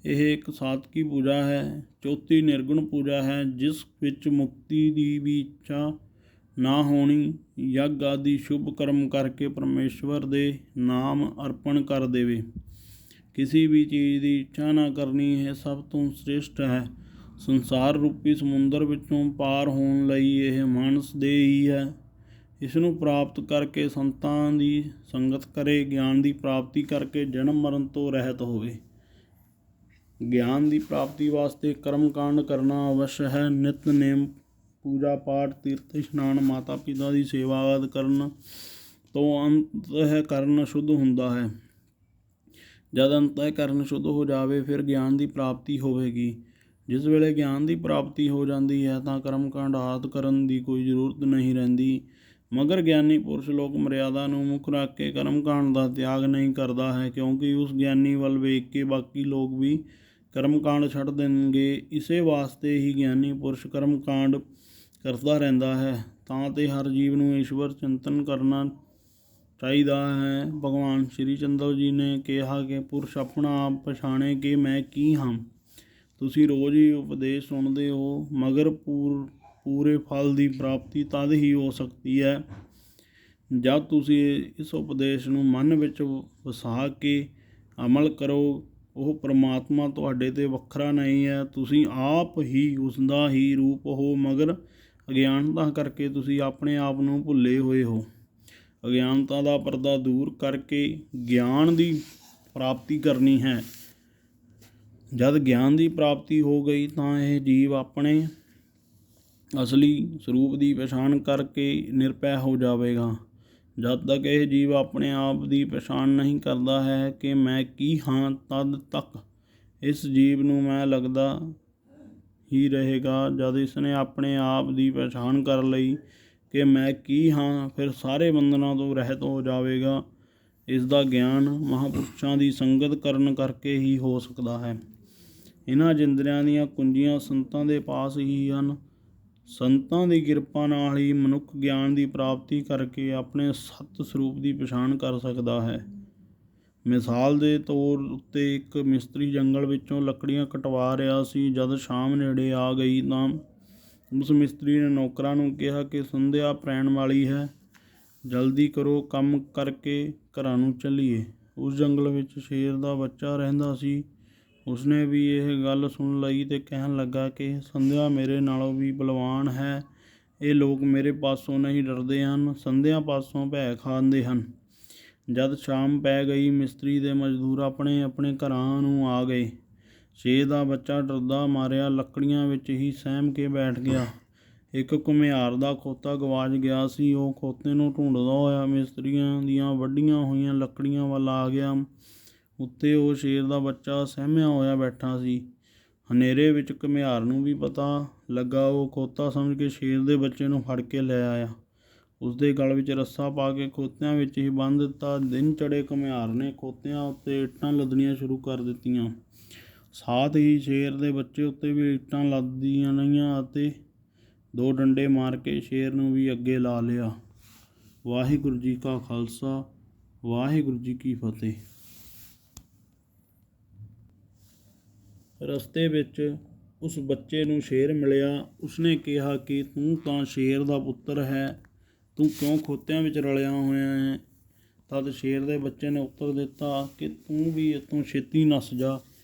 ਇਹ ਇੱਕ ਸਾਤਕੀ ਪੂਜਾ ਹੈ। ਚੌਥੀ ਨਿਰਗੁਣ ਪੂਜਾ ਹੈ, ਜਿਸ ਵਿੱਚ ਮੁਕਤੀ ਦੀ ਵੀ ਇੱਛਾ ਨਾ ਹੋਣੀ। ਯੱਗ ਆਦਿ ਸ਼ੁਭ ਕਰਮ ਕਰਕੇ ਪਰਮੇਸ਼ਵਰ ਦੇ ਨਾਮ ਅਰਪਣ ਕਰ ਦੇਵੇ, ਕਿਸੇ ਵੀ ਚੀਜ਼ ਦੀ ਇੱਛਾ ਨਾ ਕਰਨੀ, ਇਹ ਸਭ ਤੋਂ ਸ੍ਰੇਸ਼ਟ ਹੈ। ਸੰਸਾਰ ਰੂਪੀ ਸਮੁੰਦਰ ਵਿੱਚੋਂ ਪਾਰ ਹੋਣ ਲਈ ਇਹ ਮਾਨਸ ਦੇ ਹੀ ਹੈ। ਇਸ ਨੂੰ ਪ੍ਰਾਪਤ ਕਰਕੇ ਸੰਤਾਂ ਦੀ ਸੰਗਤ ਕਰੇ, ਗਿਆਨ ਦੀ ਪ੍ਰਾਪਤੀ ਕਰਕੇ ਜਨਮ ਮਰਨ ਤੋਂ ਰਹਿਤ ਹੋਵੇ। ਗਿਆਨ ਦੀ ਪ੍ਰਾਪਤੀ ਵਾਸਤੇ ਕਰਮ ਕਾਂਡ ਕਰਨਾ ਅਵਸ਼ ਹੈ। ਨਿਤਨੇਮ ਪੂਜਾ ਪਾਠ ਤੀਰਥ ਇਸ਼ਨਾਨ ਮਾਤਾ ਪਿਤਾ ਦੀ ਸੇਵਾ ਆਦਿ ਕਰਨ ਤੋਂ ਅੰਤఃਕਰਨ ਸ਼ੁੱਧ ਹੁੰਦਾ ਹੈ। ਜਦ ਅੰਤঃਕਰਨ ਸ਼ੁੱਧ ਹੋ ਜਾਵੇ ਫਿਰ ਗਿਆਨ ਦੀ ਪ੍ਰਾਪਤੀ ਹੋਵੇਗੀ। ਜਿਸ ਵੇਲੇ ਗਿਆਨ ਦੀ ਪ੍ਰਾਪਤੀ ਹੋ ਜਾਂਦੀ ਹੈ ਤਾਂ ਕਰਮ ਕਾਂਡ ਆਦਿ ਕਰਨ ਦੀ ਕੋਈ ਜ਼ਰੂਰਤ ਨਹੀਂ ਰਹਿੰਦੀ। ਮਗਰ ਗਿਆਨੀ ਪੁਰਸ਼ ਲੋਕ ਮਰਿਆਦਾ ਨੂੰ ਮੁੱਖ ਰੱਖ ਕੇ ਕਰਮ ਕਾਂਡ ਦਾ ਤਿਆਗ ਨਹੀਂ ਕਰਦਾ ਹੈ, ਕਿਉਂਕਿ ਉਸ ਗਿਆਨੀ ਵੱਲ ਵੇਖ ਕੇ ਬਾਕੀ ਲੋਕ ਵੀ ਕਰਮ ਕਾਂਡ ਛੱਡ ਦੇਣਗੇ। ਇਸੇ ਵਾਸਤੇ ਹੀ ਗਿਆਨੀ ਪੁਰਸ਼ ਕਰਮ ਕਾਂਡ ਕਰਦਾ ਰਹਿੰਦਾ ਹੈ। ਤਾਂ ਤੇ ਹਰ ਜੀਵ ਨੂੰ ਈਸ਼ਵਰ ਚਿੰਤਨ ਕਰਨਾ ਚਾਹੀਦਾ ਹੈ। ਭਗਵਾਨ ਸ਼੍ਰੀ ਚੰਦਰ ਜੀ ਨੇ ਕਿਹਾ ਕਿ ਪੁਰਸ਼ ਆਪਣਾ ਆਪ ਪਛਾਣੇ ਕਿ ਮੈਂ ਕੀ ਹਾਂ। ਤੁਸੀਂ ਰੋਜ਼ ਹੀ ਉਪਦੇਸ਼ ਸੁਣਦੇ ਹੋ, ਮਗਰ ਪੂਰੇ ਫਲ ਦੀ ਪ੍ਰਾਪਤੀ ਤਦ ਹੀ ਹੋ ਸਕਦੀ ਹੈ ਜਦ ਤੁਸੀਂ ਇਸ ਉਪਦੇਸ਼ ਨੂੰ ਮਨ ਵਿੱਚ ਵਸਾ ਕੇ ਅਮਲ ਕਰੋ। ਉਹ ਪਰਮਾਤਮਾ ਤੁਹਾਡੇ ਤੋਂ ਵੱਖਰਾ ਨਹੀਂ ਹੈ, ਤੁਸੀਂ ਆਪ ਹੀ ਉਸ ਦਾ ਹੀ ਰੂਪ ਹੋ, ਮਗਰ ਅਗਿਆਨਤਾ ਕਰਕੇ ਤੁਸੀਂ ਆਪਣੇ ਆਪ ਨੂੰ ਭੁੱਲੇ ਹੋਏ ਹੋ। ਅਗਿਆਨਤਾ ਦਾ ਪਰਦਾ ਦੂਰ ਕਰਕੇ ਗਿਆਨ ਦੀ ਪ੍ਰਾਪਤੀ ਕਰਨੀ ਹੈ। ਜਦ ਗਿਆਨ ਦੀ ਪ੍ਰਾਪਤੀ ਹੋ ਗਈ ਤਾਂ ਇਹ ਜੀਵ ਆਪਣੇ ਅਸਲੀ ਸਰੂਪ ਦੀ ਪਛਾਣ ਕਰਕੇ ਨਿਰਭੈ ਹੋ ਜਾਵੇਗਾ। ਜਦ ਤੱਕ ਇਹ ਜੀਵ ਆਪਣੇ ਆਪ ਦੀ ਪਛਾਣ ਨਹੀਂ ਕਰਦਾ ਹੈ ਕਿ ਮੈਂ ਕੀ ਹਾਂ, ਤਦ ਤੱਕ ਇਸ ਜੀਵ ਨੂੰ ਮੈਂ ਲੱਗਦਾ ਹੀ ਰਹੇਗਾ। ਜਦ ਇਸਨੇ ਆਪਣੇ ਆਪ ਦੀ ਪਛਾਣ ਕਰ ਲਈ ਕਿ ਮੈਂ ਕੀ ਹਾਂ, ਫਿਰ ਸਾਰੇ ਬੰਧਨਾਂ ਤੋਂ ਰਹਿਤ ਹੋ ਜਾਵੇਗਾ। ਇਸ ਦਾ ਗਿਆਨ ਮਹਾਂਪੁਰਸ਼ਾਂ ਦੀ ਸੰਗਤ ਕਰਨ ਕਰਕੇ ਹੀ ਹੋ ਸਕਦਾ ਹੈ। ਇਹਨਾਂ ਜਿੰਦਰਿਆਂ ਦੀਆਂ ਕੁੰਜੀਆਂ ਸੰਤਾਂ ਦੇ ਪਾਸ ਹੀ ਹਨ। ਸੰਤਾਂ ਦੀ ਕਿਰਪਾ ਨਾਲ ਹੀ ਮਨੁੱਖ ਗਿਆਨ ਦੀ ਪ੍ਰਾਪਤੀ ਕਰਕੇ ਆਪਣੇ ਸਤ ਸਰੂਪ ਦੀ ਪਛਾਣ ਕਰ ਸਕਦਾ ਹੈ। ਮਿਸਾਲ ਦੇ ਤੌਰ ਉੱਤੇ ਇੱਕ ਮਿਸਤਰੀ ਜੰਗਲ ਵਿੱਚੋਂ ਲੱਕੜੀਆਂ ਕਟਵਾ ਰਿਹਾ ਸੀ। ਜਦ ਸ਼ਾਮ ਨੇੜੇ ਆ ਗਈ ਤਾਂ ਉਸ ਮਿਸਤਰੀ ਨੇ ਨੌਕਰਾਂ ਨੂੰ ਕਿਹਾ ਕਿ ਸੰਧਿਆ ਪੈਣ ਵਾਲੀ ਹੈ, ਜਲਦੀ ਕਰੋ, ਕੰਮ ਕਰਕੇ ਘਰਾਂ ਨੂੰ ਚੱਲੀਏ। ਉਸ ਜੰਗਲ ਵਿੱਚ ਸ਼ੇਰ ਦਾ ਬੱਚਾ ਰਹਿੰਦਾ ਸੀ। ਉਸਨੇ ਵੀ ਇਹ ਗੱਲ ਸੁਣ ਲਈ ਤੇ ਕਹਿਣ ਲੱਗਾ ਕਿ ਸੰਧਿਆ ਮੇਰੇ ਨਾਲੋਂ ਵੀ ਬਲਵਾਨ ਹੈ। ਇਹ ਲੋਕ ਮੇਰੇ ਪਾਸੋਂ ਨਹੀਂ ਡਰਦੇ ਹਨ, ਸੰਧਿਆ ਪਾਸੋਂ ਭੈ ਖਾਂਦੇ ਹਨ। ਜਦ ਸ਼ਾਮ ਪੈ ਗਈ, ਮਿਸਤਰੀ ਦੇ ਮਜ਼ਦੂਰ ਆਪਣੇ ਆਪਣੇ ਘਰਾਂ ਨੂੰ ਆ ਗਏ। ਸ਼ੇਰ ਦਾ ਬੱਚਾ ਡਰਦਾ ਮਾਰਿਆ ਲੱਕੜੀਆਂ ਵਿੱਚ ਹੀ ਸਹਿਮ ਕੇ ਬੈਠ ਗਿਆ। ਇੱਕ ਘੁਮਿਆਰ ਦਾ ਖੋਤਾ ਗਵਾਚ ਗਿਆ ਸੀ। ਉਹ ਖੋਤੇ ਨੂੰ ਢੂੰਡਦਾ ਹੋਇਆ ਮਿਸਤਰੀਆਂ ਦੀਆਂ ਵੱਢੀਆਂ ਹੋਈਆਂ ਲੱਕੜੀਆਂ ਵੱਲ ਆ ਗਿਆ। ਉੱਤੇ ਉਹ ਸ਼ੇਰ ਦਾ ਬੱਚਾ ਸਹਿਮਿਆ ਹੋਇਆ ਬੈਠਾ ਸੀ। ਹਨੇਰੇ ਵਿੱਚ ਘੁਮਿਆਰ ਨੂੰ ਵੀ ਪਤਾ ਲੱਗਾ। ਉਹ ਖੋਤਾ ਸਮਝ ਕੇ ਸ਼ੇਰ ਦੇ ਬੱਚੇ ਨੂੰ ਫੜ ਕੇ ਲੈ ਆਇਆ। ਉਸਦੇ ਗਲ ਵਿੱਚ ਰੱਸਾ ਪਾ ਕੇ ਖੋਤਿਆਂ ਵਿੱਚ ਹੀ ਬੰਨ੍ਹ ਦਿੱਤਾ। ਦਿਨ ਚੜ੍ਹੇ ਘੁਮਿਆਰ ਨੇ ਖੋਤਿਆਂ ਉੱਤੇ ਇੱਟਾਂ ਲੱਦਣੀਆਂ ਸ਼ੁਰੂ ਕਰ ਦਿੱਤੀਆਂ। ਸਾਥ ਹੀ ਸ਼ੇਰ ਦੇ ਬੱਚੇ ਉੱਤੇ ਵੀ ਇੱਟਾਂ ਲੱਦੀਆਂ ਰਹੀਆਂ ਅਤੇ 2 ਡੰਡੇ ਮਾਰ ਕੇ ਸ਼ੇਰ ਨੂੰ ਵੀ ਅੱਗੇ ਲਾ ਲਿਆ। ਵਾਹਿਗੁਰੂ ਜੀ ਕਾ ਖਾਲਸਾ, ਵਾਹਿਗੁਰੂ ਜੀ ਕੀ ਫਤਿਹ। ਰਸਤੇ ਵਿੱਚ ਉਸ ਬੱਚੇ ਨੂੰ ਸ਼ੇਰ ਮਿਲਿਆ। ਉਸਨੇ ਕਿਹਾ ਕਿ ਤੂੰ ਤਾਂ ਸ਼ੇਰ ਦਾ ਪੁੱਤਰ ਹੈ, ਤੂੰ ਕਿਉਂ ਖੋਤਿਆਂ ਵਿੱਚ ਰਲਿਆ ਹੋਇਆ ਹੈ? ਤਦ ਸ਼ੇਰ ਦੇ ਬੱਚੇ ਨੇ ਉੱਤਰ ਦਿੱਤਾ ਕਿ ਤੂੰ ਵੀ ਇੱਥੋਂ ਛੇਤੀ ਨੱਸ ਜਾ,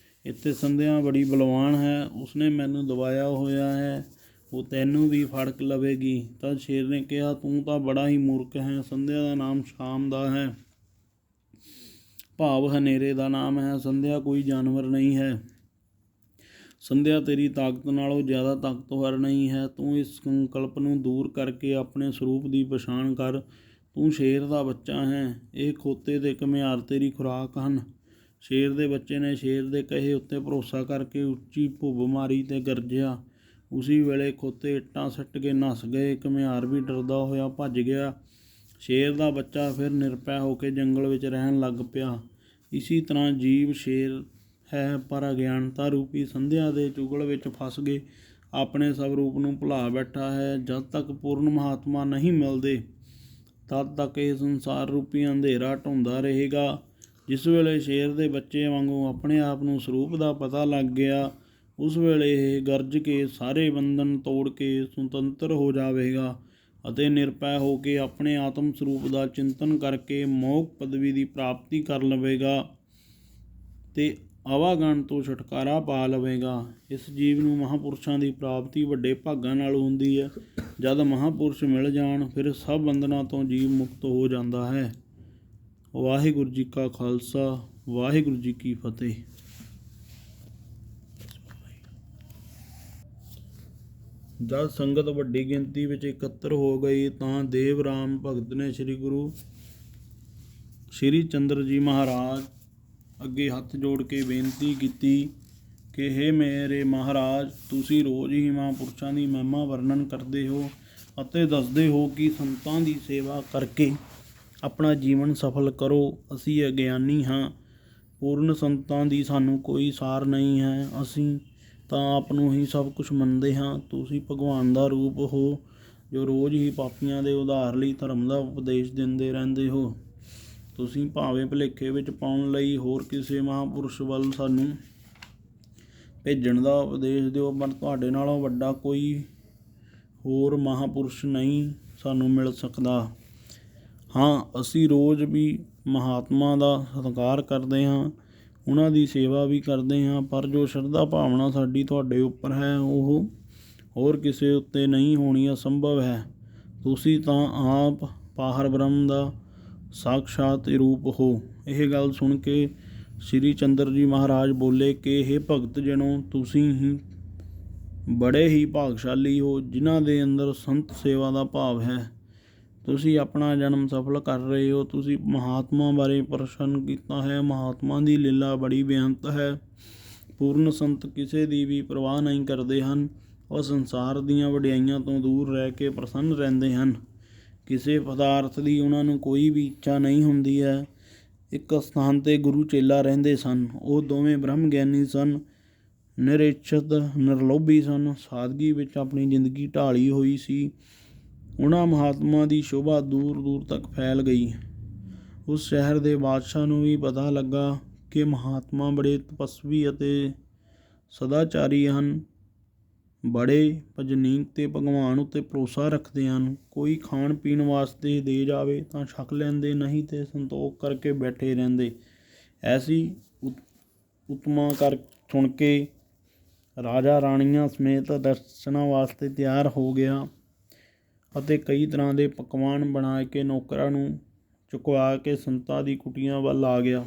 ਇੱਥੇ ਸੰਧਿਆ ਬੜੀ ਬਲਵਾਨ ਹੈ, ਉਸਨੇ ਮੈਨੂੰ ਦਬਾਇਆ ਹੋਇਆ ਹੈ, ਉਹ ਤੈਨੂੰ ਵੀ ਫੜ ਲਵੇਗੀ। ਤਦ ਸ਼ੇਰ ਨੇ ਕਿਹਾ ਤੂੰ ਤਾਂ ਬੜਾ ਹੀ ਮੂਰਖ ਹੈ। ਸੰਧਿਆ ਦਾ ਨਾਮ ਸ਼ਾਮ ਦਾ ਹੈ, ਭਾਵ ਹਨੇਰੇ ਦਾ ਨਾਮ ਹੈ। ਸੰਧਿਆ ਕੋਈ ਜਾਨਵਰ ਨਹੀਂ ਹੈ। ਸੰਧਿਆ ਤੇਰੀ ਤਾਕਤ ਨਾਲੋਂ ਜ਼ਿਆਦਾ ਤਾਕਤਵਰ ਨਹੀਂ ਹੈ। ਤੂੰ ਇਸ ਸੰਕਲਪ ਨੂੰ ਦੂਰ ਕਰਕੇ ਆਪਣੇ ਸਰੂਪ ਦੀ ਪਛਾਣ ਕਰ। ਤੂੰ ਸ਼ੇਰ ਦਾ ਬੱਚਾ ਹੈ। ਇਹ ਖੋਤੇ ਤੇ ਘੁਮਿਆਰ ਤੇਰੀ ਖੁਰਾਕ ਹਨ। ਸ਼ੇਰ ਦੇ ਬੱਚੇ ਨੇ ਸ਼ੇਰ ਦੇ ਕਹੇ ਉੱਤੇ ਭਰੋਸਾ ਕਰਕੇ ਉੱਚੀ ਭੁੱਬ ਮਾਰੀ ਤੇ ਗਰਜਿਆ। ਉਸੀ ਵੇਲੇ ਖੋਤੇ ਇੱਟਾਂ ਸੱਟ ਕੇ ਨੱਸ ਗਏ। ਘੁਮਿਆਰ ਵੀ ਡਰਦਾ ਹੋਇਆ ਭੱਜ ਗਿਆ। ਸ਼ੇਰ ਦਾ ਬੱਚਾ ਫਿਰ ਨਿਰਭੈ ਹੋ ਕੇ ਜੰਗਲ ਵਿੱਚ ਰਹਿਣ ਲੱਗ ਪਿਆ। ਇਸੀ ਤਰ੍ਹਾਂ ਜੀਵ ਸ਼ੇਰ ਹੈ, ਪਰ ਅਗਿਆਨਤਾ ਰੂਪੀ ਸੰਧਿਆ ਦੇ ਚੁਗਲ ਵਿੱਚ ਫਸ ਕੇ ਆਪਣੇ ਸਵਰੂਪ ਨੂੰ ਭੁਲਾ ਬੈਠਾ ਹੈ। ਜਦ ਤੱਕ ਪੂਰਨ ਮਹਾਤਮਾ ਨਹੀਂ ਮਿਲਦੇ, ਤਦ ਤੱਕ ਇਹ ਸੰਸਾਰ ਰੂਪੀ ਅੰਧੇਰਾ ਢਾਉਂਦਾ ਰਹੇਗਾ। ਜਿਸ ਵੇਲੇ ਸ਼ੇਰ ਦੇ ਬੱਚੇ ਵਾਂਗੂ ਆਪਣੇ ਆਪ ਨੂੰ ਸਰੂਪ ਦਾ ਪਤਾ ਲੱਗ ਗਿਆ, ਉਸ ਵੇਲੇ ਇਹ ਗਰਜ ਕੇ ਸਾਰੇ ਬੰਧਨ ਤੋੜ ਕੇ ਸੁਤੰਤਰ ਹੋ ਜਾਵੇਗਾ ਅਤੇ ਨਿਰਭੈ ਹੋ ਕੇ ਆਪਣੇ ਆਤਮ ਸਰੂਪ ਦਾ ਚਿੰਤਨ ਕਰਕੇ ਮੋਖ ਪਦਵੀ ਦੀ ਪ੍ਰਾਪਤੀ ਕਰ ਲਵੇਗਾ ਤੇ ਆਵਾਗਣ ਤੋਂ ਛੁਟਕਾਰਾ ਪਾ ਲਵੇਗਾ। ਇਸ ਜੀਵ ਨੂੰ ਮਹਾਂਪੁਰਸ਼ਾਂ ਦੀ ਪ੍ਰਾਪਤੀ ਵੱਡੇ ਭਾਗਾਂ ਨਾਲ ਹੁੰਦੀ ਹੈ। ਜਦ ਮਹਾਂਪੁਰਸ਼ ਮਿਲ ਜਾਣ, ਫਿਰ ਸਭ ਬੰਧਨਾਂ ਤੋਂ ਜੀਵ ਮੁਕਤ ਹੋ ਜਾਂਦਾ ਹੈ। ਵਾਹਿਗੁਰੂ ਜੀ ਕਾ ਖਾਲਸਾ, ਵਾਹਿਗੁਰੂ ਜੀ ਕੀ ਫਤਿਹ। ਜਦ ਸੰਗਤ ਵੱਡੀ ਗਿਣਤੀ ਵਿੱਚ ਇਕੱਤਰ ਹੋ ਗਈ ਤਾਂ ਦੇਵ ਰਾਮ ਭਗਤ ਨੇ ਸ੍ਰੀ ਗੁਰੂ ਸ਼੍ਰੀ ਚੰਦਰ ਜੀ ਮਹਾਰਾਜ ਅੱਗੇ ਹੱਥ ਜੋੜ ਕੇ ਬੇਨਤੀ ਕੀਤੀ ਕਿ ਹੇ ਮੇਰੇ ਮਹਾਰਾਜ, ਤੁਸੀਂ ਰੋਜ਼ ਹੀ ਮਹਾਂਪੁਰਸ਼ਾਂ ਦੀ ਮਹਿਮਾ ਵਰਣਨ ਕਰਦੇ ਹੋ ਅਤੇ ਦੱਸਦੇ ਹੋ ਕਿ ਸੰਤਾਂ ਦੀ ਸੇਵਾ ਕਰਕੇ ਆਪਣਾ ਜੀਵਨ ਸਫਲ ਕਰੋ। ਅਸੀਂ ਅਗਿਆਨੀ ਹਾਂ, ਪੂਰਨ ਸੰਤਾਂ ਦੀ ਸਾਨੂੰ ਕੋਈ ਸਾਰ ਨਹੀਂ ਹੈ। ਅਸੀਂ ਤਾਂ ਆਪ ਨੂੰ ਹੀ ਸਭ ਕੁਝ ਮੰਨਦੇ ਹਾਂ। ਤੁਸੀਂ ਭਗਵਾਨ ਦਾ ਰੂਪ ਹੋ ਜੋ ਰੋਜ਼ ਹੀ ਪਾਪੀਆਂ ਦੇ ਉਧਾਰ ਲਈ ਧਰਮ ਦਾ ਉਪਦੇਸ਼ ਦਿੰਦੇ ਰਹਿੰਦੇ ਹੋ। ਤੁਸੀਂ ਭਾਵੇਂ ਭੁਲੇਖੇ ਵਿੱਚ ਪਾਉਣ ਲਈ ਹੋਰ ਕਿਸੇ ਮਹਾਂਪੁਰਸ਼ ਵੱਲ ਸਾਨੂੰ ਭੇਜਣ ਦਾ ਉਪਦੇਸ਼ ਦਿਓ, ਪਰ ਤੁਹਾਡੇ ਨਾਲੋਂ ਵੱਡਾ ਕੋਈ ਹੋਰ ਮਹਾਂਪੁਰਸ਼ ਨਹੀਂ ਸਾਨੂੰ ਮਿਲ ਸਕਦਾ। ਹਾਂ, ਅਸੀਂ ਰੋਜ਼ ਵੀ ਮਹਾਤਮਾ ਦਾ ਸਤਿਕਾਰ ਕਰਦੇ ਹਾਂ, ਉਹਨਾਂ ਦੀ ਸੇਵਾ ਵੀ ਕਰਦੇ ਹਾਂ, ਪਰ ਜੋ ਸ਼ਰਧਾ ਭਾਵਨਾ ਸਾਡੀ ਤੁਹਾਡੇ ਉੱਪਰ ਹੈ, ਉਹ ਹੋਰ ਕਿਸੇ ਉੱਤੇ ਨਹੀਂ ਹੋਣੀ ਅਸੰਭਵ ਹੈ। ਤੁਸੀਂ ਤਾਂ ਆਪ ਪਾਹਰ ਬ੍ਰਹਮ ਦਾ ਸਾਕਸ਼ਾਤ ਰੂਪ ਹੋ। ਇਹ ਗੱਲ ਸੁਣ ਕੇ ਸ਼੍ਰੀ ਚੰਦਰ ਜੀ ਮਹਾਰਾਜ ਬੋਲੇ ਕਿ ਹੇ ਭਗਤ ਜਨੋ, ਤੁਸੀਂ ਹੀ ਬੜੇ ਹੀ ਭਾਗਸ਼ਾਲੀ ਹੋ, ਜਿਨ੍ਹਾਂ ਦੇ ਅੰਦਰ ਸੰਤ ਸੇਵਾ ਦਾ ਭਾਵ ਹੈ। ਤੁਸੀਂ ਆਪਣਾ ਜਨਮ ਸਫਲ ਕਰ ਰਹੇ ਹੋ। ਤੁਸੀਂ ਮਹਾਤਮਾ ਬਾਰੇ ਪ੍ਰਸ਼ਨ ਕੀਤਾ ਹੈ। ਮਹਾਤਮਾ ਦੀ ਲੀਲਾ ਬੜੀ ਬੇਅੰਤ ਹੈ। ਪੂਰਨ ਸੰਤ ਕਿਸੇ ਦੀ ਵੀ ਪਰਵਾਹ ਨਹੀਂ ਕਰਦੇ ਹਨ। ਉਹ ਸੰਸਾਰ ਦੀਆਂ ਵਡਿਆਈਆਂ ਤੋਂ ਦੂਰ ਰਹਿ ਕੇ ਪ੍ਰਸੰਨ ਰਹਿੰਦੇ ਹਨ। ਕਿਸੇ ਪਦਾਰਥ ਦੀ ਉਹਨਾਂ ਨੂੰ ਕੋਈ ਵੀ ਇੱਛਾ ਨਹੀਂ ਹੁੰਦੀ ਹੈ। ਇੱਕ ਸਥਾਨ 'ਤੇ ਗੁਰੂ ਚੇਲਾ ਰਹਿੰਦੇ ਸਨ। ਉਹ ਦੋਵੇਂ ਬ੍ਰਹਮ ਗਿਆਨੀ ਸਨ, ਨਿਰਇਛਤ ਨਿਰਲੋਭੀ ਸਨ, ਸਾਦਗੀ ਵਿੱਚ ਆਪਣੀ ਜ਼ਿੰਦਗੀ ਢਾਲੀ ਹੋਈ ਸੀ। ਉਹਨਾਂ ਮਹਾਤਮਾ ਦੀ ਸ਼ੋਭਾ ਦੂਰ ਦੂਰ ਤੱਕ ਫੈਲ ਗਈ। ਉਸ ਸ਼ਹਿਰ ਦੇ ਬਾਦਸ਼ਾਹ ਨੂੰ ਵੀ ਪਤਾ ਲੱਗਾ ਕਿ ਮਹਾਤਮਾ ਬੜੇ ਤਪਸਵੀ ਅਤੇ ਸਦਾਚਾਰੀ ਹਨ, ਬੜੇ ਭਜਨੀਕ ਤੇ ਭਗਵਾਨ ਉੱਤੇ ਭਰੋਸਾ ਰੱਖਦੇ ਹਨ। ਕੋਈ ਖਾਣ ਪੀਣ ਵਾਸਤੇ ਦੇ ਜਾਵੇ ਤਾਂ ਛਕ ਲੈਂਦੇ, ਨਹੀਂ ਤੇ ਸੰਤੋਖ ਕਰਕੇ ਬੈਠੇ ਰਹਿੰਦੇ। ਐਸੀ ਉਤਮਾ ਕਰ ਸੁਣ ਕੇ ਰਾਜਾ ਰਾਣੀਆਂ ਸਮੇਤ ਦਰਸ਼ਨਾਂ ਵਾਸਤੇ ਤਿਆਰ ਹੋ ਗਿਆ ਅਤੇ ਕਈ ਤਰ੍ਹਾਂ ਦੇ ਪਕਵਾਨ ਬਣਾ ਕੇ ਨੌਕਰਾਂ ਨੂੰ ਚੁਕਵਾ ਕੇ ਸੰਤਾਂ ਦੀ ਕੁਟੀਆਂ ਵੱਲ ਆ ਗਿਆ।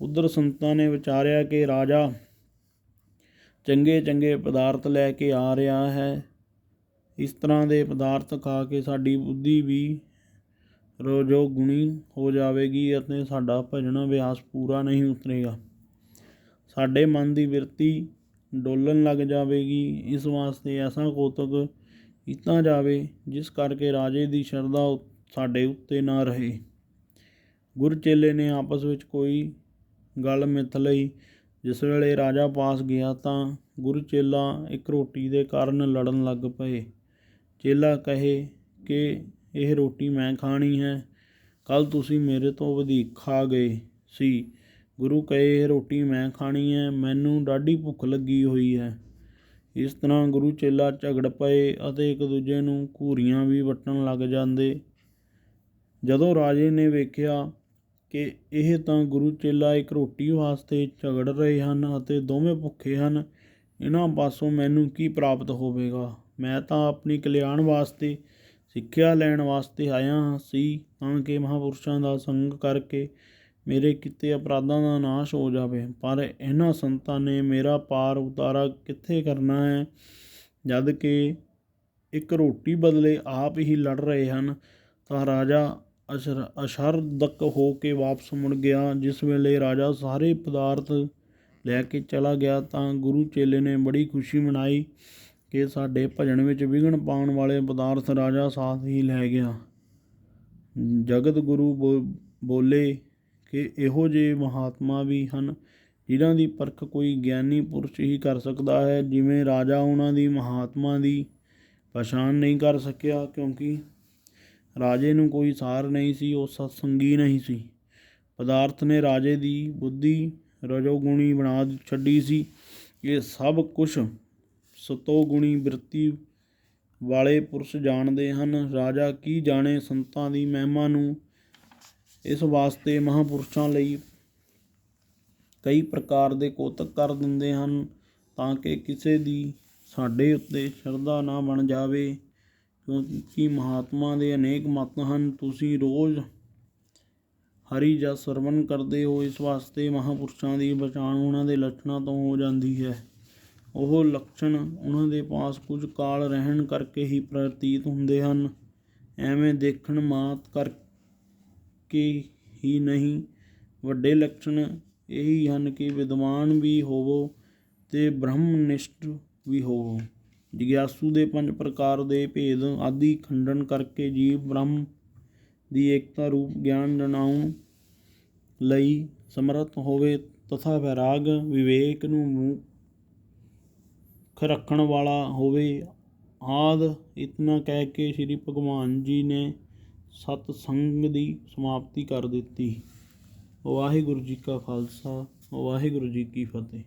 ਉੱਧਰ ਸੰਤਾਂ ਨੇ ਵਿਚਾਰਿਆ ਕਿ ਰਾਜਾ ਚੰਗੇ ਚੰਗੇ ਪਦਾਰਥ ਲੈ ਕੇ ਆ ਰਿਹਾ ਹੈ। ਇਸ ਤਰ੍ਹਾਂ ਦੇ ਪਦਾਰਥ ਖਾ ਕੇ ਸਾਡੀ ਬੁੱਧੀ ਵੀ ਰੋਜੋ ਗੁਣੀ ਹੋ ਜਾਵੇਗੀ ਅਤੇ ਸਾਡਾ ਭਜਨ ਅਭਿਆਸ ਪੂਰਾ ਨਹੀਂ ਉਤਰੇਗਾ। ਸਾਡੇ ਮਨ ਦੀ ਬਿਰਤੀ ਡੋਲਣ ਲੱਗ ਜਾਵੇਗੀ। ਇਸ ਵਾਸਤੇ ਐਸਾ ਕੌਤਕ ਕੀਤਾ ਜਾਵੇ ਜਿਸ ਕਰਕੇ ਰਾਜੇ ਦੀ ਸ਼ਰਧਾ ਸਾਡੇ ਉੱਤੇ ਨਾ ਰਹੇ। ਗੁਰ ਚੇਲੇ ਨੇ ਆਪਸ ਵਿੱਚ ਕੋਈ ਗੱਲ ਮਿਥ ਲਈ। ਜਿਸ ਵੇਲੇ ਰਾਜਾ ਪਾਸ ਗਿਆ ਤਾਂ ਗੁਰੂ ਚੇਲਾ ਇੱਕ ਰੋਟੀ ਦੇ ਕਾਰਨ ਲੜਨ ਲੱਗ ਪਏ। ਚੇਲਾ ਕਹੇ ਕਿ ਇਹ ਰੋਟੀ ਮੈਂ ਖਾਣੀ ਹੈ, ਕੱਲ੍ਹ ਤੁਸੀਂ ਮੇਰੇ ਤੋਂ ਵਧੀਕ ਖਾ ਗਏ ਸੀ। ਗੁਰੂ ਕਹੇ ਇਹ ਰੋਟੀ ਮੈਂ ਖਾਣੀ ਹੈ, ਮੈਨੂੰ ਡਾਢੀ ਭੁੱਖ ਲੱਗੀ ਹੋਈ ਹੈ। ਇਸ ਤਰ੍ਹਾਂ ਗੁਰੂ ਚੇਲਾ ਝਗੜ ਪਏ ਅਤੇ ਇੱਕ ਦੂਜੇ ਨੂੰ ਘੂਰੀਆਂ ਵੀ ਵੱਟਣ ਲੱਗ ਜਾਂਦੇ। ਜਦੋਂ ਰਾਜੇ ਨੇ ਵੇਖਿਆ ਕਿ ਇਹ ਤਾਂ ਗੁਰੂ ਚੇਲਾ ਇੱਕ ਰੋਟੀ ਵਾਸਤੇ ਝਗੜ ਰਹੇ ਹਨ ਅਤੇ ਦੋਵੇਂ ਭੁੱਖੇ ਹਨ, ਇਹਨਾਂ ਪਾਸੋਂ ਮੈਨੂੰ ਕੀ ਪ੍ਰਾਪਤ ਹੋਵੇਗਾ। ਮੈਂ ਤਾਂ ਆਪਣੀ ਕਲਿਆਣ ਵਾਸਤੇ, ਸਿੱਖਿਆ ਲੈਣ ਵਾਸਤੇ ਆਇਆ ਸੀ ਤਾਂ ਕਿ ਮਹਾਂਪੁਰਸ਼ਾਂ ਦਾ ਸੰਗ ਕਰਕੇ ਮੇਰੇ ਕੀਤੇ ਅਪਰਾਧਾਂ ਦਾ ਨਾਸ਼ ਹੋ ਜਾਵੇ। ਪਰ ਇਹਨਾਂ ਸੰਤਾਂ ਨੇ ਮੇਰਾ ਪਾਰ ਉਤਾਰਾ ਕਿੱਥੇ ਕਰਨਾ ਹੈ। ਜਦ ਕਿ ਇੱਕ ਰੋਟੀ ਬਦਲੇ ਆਪ ਹੀ ਲੜ ਰਹੇ ਹਨ ਤਾਂ ਰਾਜਾ ਅਸ਼ਰਦਕ ਹੋ ਕੇ ਵਾਪਸ ਮੁੜ ਗਿਆ। ਜਿਸ ਵੇਲੇ ਰਾਜਾ ਸਾਰੇ ਪਦਾਰਥ ਲੈ ਕੇ ਚਲਾ ਗਿਆ ਤਾਂ ਗੁਰੂ ਚੇਲੇ ਨੇ ਬੜੀ ਖੁਸ਼ੀ ਮਨਾਈ ਕਿ ਸਾਡੇ ਭਜਨ ਵਿੱਚ ਵਿਘਨ ਪਾਉਣ ਵਾਲੇ ਪਦਾਰਥ ਰਾਜਾ ਸਾਥ ਹੀ ਲੈ ਗਿਆ। ਜਗਤ ਗੁਰੂ ਬੋਲੇ ਕਿ ਇਹੋ ਜਿਹੇ ਮਹਾਤਮਾ ਵੀ ਹਨ ਜਿਨ੍ਹਾਂ ਦੀ ਪਰਖ ਕੋਈ ਗਿਆਨੀ ਪੁਰਸ਼ ਹੀ ਕਰ ਸਕਦਾ ਹੈ। ਜਿਵੇਂ ਰਾਜਾ ਉਹਨਾਂ ਦੀ ਮਹਾਤਮਾ ਦੀ ਪਛਾਣ ਨਹੀਂ ਕਰ ਸਕਿਆ ਕਿਉਂਕਿ ਰਾਜੇ ਨੂੰ ਕੋਈ ਸਾਰ ਨਹੀਂ ਸੀ, ਉਹ ਸਤਸੰਗੀ ਨਹੀਂ ਸੀ। ਪਦਾਰਥ ਨੇ ਰਾਜੇ ਦੀ ਬੁੱਧੀ ਰਜੋਗੁਣੀ ਬਣਾ ਛੱਡੀ ਸੀ। ਇਹ ਸਭ ਕੁਛ ਸਤੋਗੁਣੀ ਬਿਰਤੀ ਵਾਲੇ ਪੁਰਸ਼ ਜਾਣਦੇ ਹਨ। ਰਾਜਾ ਕੀ ਜਾਣੇ ਸੰਤਾਂ ਦੀ ਮਹਿਮਾ ਨੂੰ। ਇਸ ਵਾਸਤੇ ਮਹਾਂਪੁਰਸ਼ਾਂ ਲਈ ਕਈ ਪ੍ਰਕਾਰ ਦੇ ਕੌਤਕ ਕਰ ਦਿੰਦੇ ਹਨ ਤਾਂ ਕਿ ਕਿਸੇ ਦੀ ਸਾਡੇ ਉੱਤੇ ਸ਼ਰਧਾ ਨਾ ਬਣ ਜਾਵੇ। ਕਿਉਂਕਿ ਮਹਾਤਮਾ ਦੇ ਅਨੇਕ ਮਤ ਹਨ। ਤੁਸੀਂ ਰੋਜ਼ ਹਰੀ ਜਸ ਸਰਵਣ ਕਰਦੇ ਹੋ। ਇਸ ਵਾਸਤੇ ਮਹਾਂਪੁਰਸ਼ਾਂ ਦੀ ਪਛਾਣ ਉਹਨਾਂ ਦੇ ਲੱਛਣਾਂ ਤੋਂ ਹੋ ਜਾਂਦੀ ਹੈ। ਉਹ ਲੱਛਣ ਉਹਨਾਂ ਦੇ ਪਾਸ ਕੁਝ ਕਾਲ ਰਹਿਣ ਕਰਕੇ ਹੀ ਪ੍ਰਤੀਤ ਹੁੰਦੇ ਹਨ। ਐਵੇਂ ਦੇਖਣ ਮਾਤ ਕਰਕੇ ਹੀ ਨਹੀਂ, ਵੱਡੇ ਲੱਛਣ ਇਹੀ ਹਨ ਕਿ ਵਿਦਵਾਨ ਵੀ ਹੋਵੋ ਤੇ ਬ੍ਰਹਮਨਿਸ਼ਠ ਵੀ ਹੋਵੋ। ਜਿਗਿਆਸੂ ਦੇ 5 ਪ੍ਰਕਾਰ ਦੇ ਭੇਦ ਆਦਿ ਖੰਡਨ ਕਰਕੇ ਜੀਵ ਬ੍ਰਹਮ ਦੀ ਏਕਤਾ ਰੂਪ ਗਿਆਨ ਜਣਾਉਣ ਲਈ ਸਮਰੱਥ ਹੋਵੇ ਤਥਾ ਵੈਰਾਗ ਵਿਵੇਕ ਨੂੰ ਮੁੱਖ ਰੱਖਣ ਵਾਲਾ ਹੋਵੇ। ਆਦਿ ਇਤਨਾ ਕਹਿ ਕੇ ਸ਼੍ਰੀ ਭਗਵਾਨ ਜੀ ਨੇ ਸਤਸੰਗ ਦੀ ਸਮਾਪਤੀ ਕਰ ਦਿੱਤੀ। ਵਾਹਿਗੁਰੂ ਜੀ ਕਾ ਖਾਲਸਾ, ਵਾਹਿਗੁਰੂ ਜੀ ਕੀ ਫਤਿਹ।